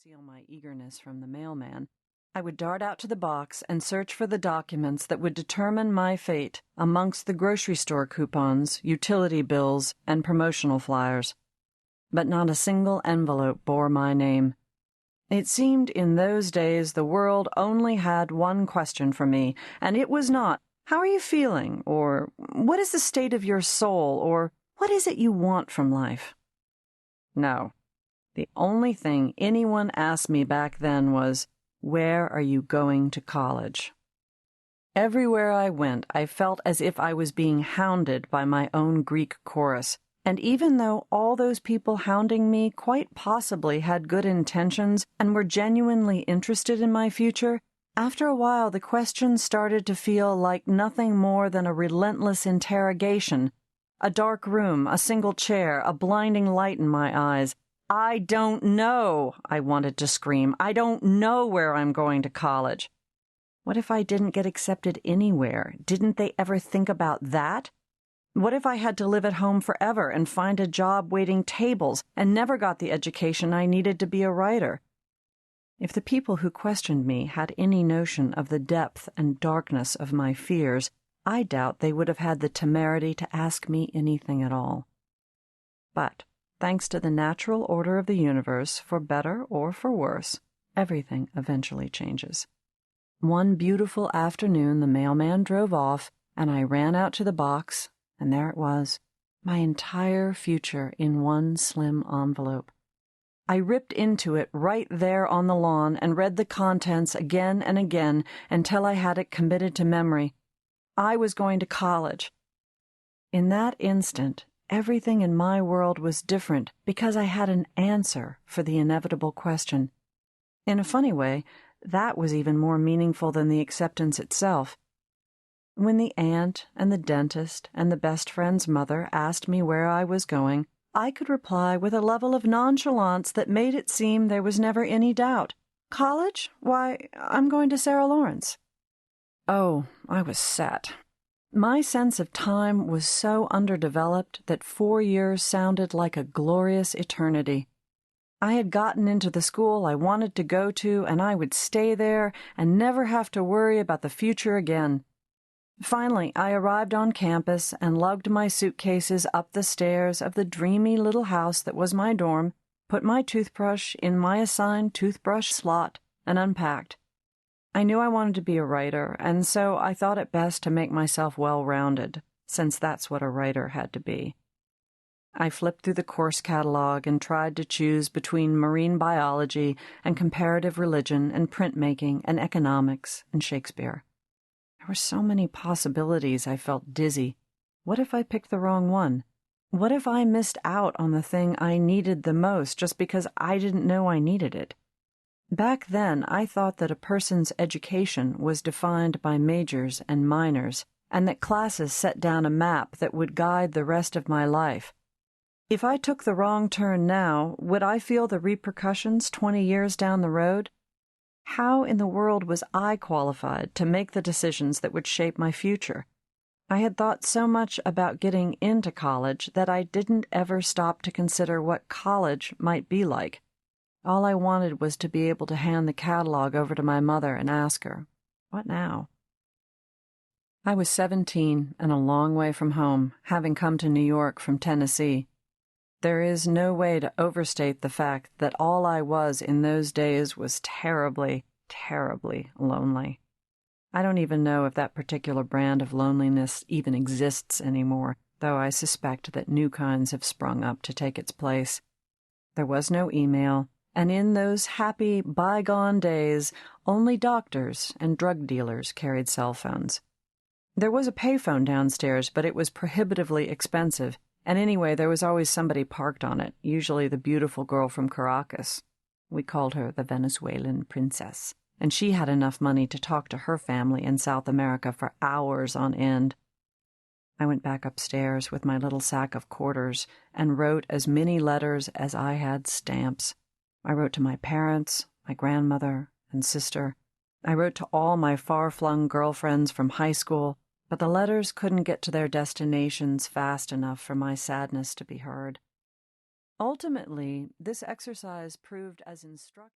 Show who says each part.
Speaker 1: conceal my eagerness from the mailman, I would dart out to the box and search for the documents that would determine my fate amongst the grocery store coupons, utility bills, and promotional flyers. But not a single envelope bore my name. It seemed in those days the world only had one question for me, and it was not, "How are you feeling?" or "What is the state of your soul?" or "What is it you want from life?" No. The only thing anyone asked me back then was, "Where are you going to college?" Everywhere I went, I felt as if I was being hounded by my own Greek chorus, and even though all those people hounding me quite possibly had good intentions and were genuinely interested in my future, after a while the questions started to feel like nothing more than a relentless interrogation. A dark room, a single chair, a blinding light in my eyes. "I don't know," I wanted to scream. "I don't know where I'm going to college." What if I didn't get accepted anywhere? Didn't they ever think about that? What if I had to live at home forever and find a job waiting tables and never got the education I needed to be a writer? If the people who questioned me had any notion of the depth and darkness of my fears, I doubt they would have had the temerity to ask me anything at all. But thanks to the natural order of the universe, for better or for worse, everything eventually changes. One beautiful afternoon the mailman drove off, and I ran out to the box, and there it was, my entire future in one slim envelope. I ripped into it right there on the lawn and read the contents again and again until I had it committed to memory. I was going to college. In that instant, everything in my world was different because I had an answer for the inevitable question. In a funny way, that was even more meaningful than the acceptance itself. When the aunt and the dentist and the best friend's mother asked me where I was going, I could reply with a level of nonchalance that made it seem there was never any doubt. "College? Why, I'm going to Sarah Lawrence." Oh, I was set. My sense of time was so underdeveloped that 4 years sounded like a glorious eternity. I had gotten into the school I wanted to go to, and I would stay there and never have to worry about the future again. Finally, I arrived on campus and lugged my suitcases up the stairs of the dreamy little house that was my dorm, put my toothbrush in my assigned toothbrush slot, and unpacked. I knew I wanted to be a writer, and so I thought it best to make myself well-rounded, since that's what a writer had to be. I flipped through the course catalog and tried to choose between marine biology and comparative religion and printmaking and economics and Shakespeare. There were so many possibilities I felt dizzy. What if I picked the wrong one? What if I missed out on the thing I needed the most just because I didn't know I needed it? Back then, I thought that a person's education was defined by majors and minors, and that classes set down a map that would guide the rest of my life. If I took the wrong turn now, would I feel the repercussions 20 years down the road? How in the world was I qualified to make the decisions that would shape my future? I had thought so much about getting into college that I didn't ever stop to consider what college might be like. All I wanted was to be able to hand the catalog over to my mother and ask her, "What now?" I was 17 and a long way from home, having come to New York from Tennessee. There is no way to overstate the fact that all I was in those days was terribly, terribly lonely. I don't even know if that particular brand of loneliness even exists anymore, though I suspect that new kinds have sprung up to take its place. There was no email, and in those happy, bygone days, only doctors and drug dealers carried cell phones. There was a payphone downstairs, but it was prohibitively expensive, and anyway, there was always somebody parked on it, usually the beautiful girl from Caracas. We called her the Venezuelan princess, and she had enough money to talk to her family in South America for hours on end. I went back upstairs with my little sack of quarters and wrote as many letters as I had stamps. I wrote to my parents, my grandmother, and sister. I wrote to all my far-flung girlfriends from high school, but the letters couldn't get to their destinations fast enough for my sadness to be heard. Ultimately, this exercise proved as instructive.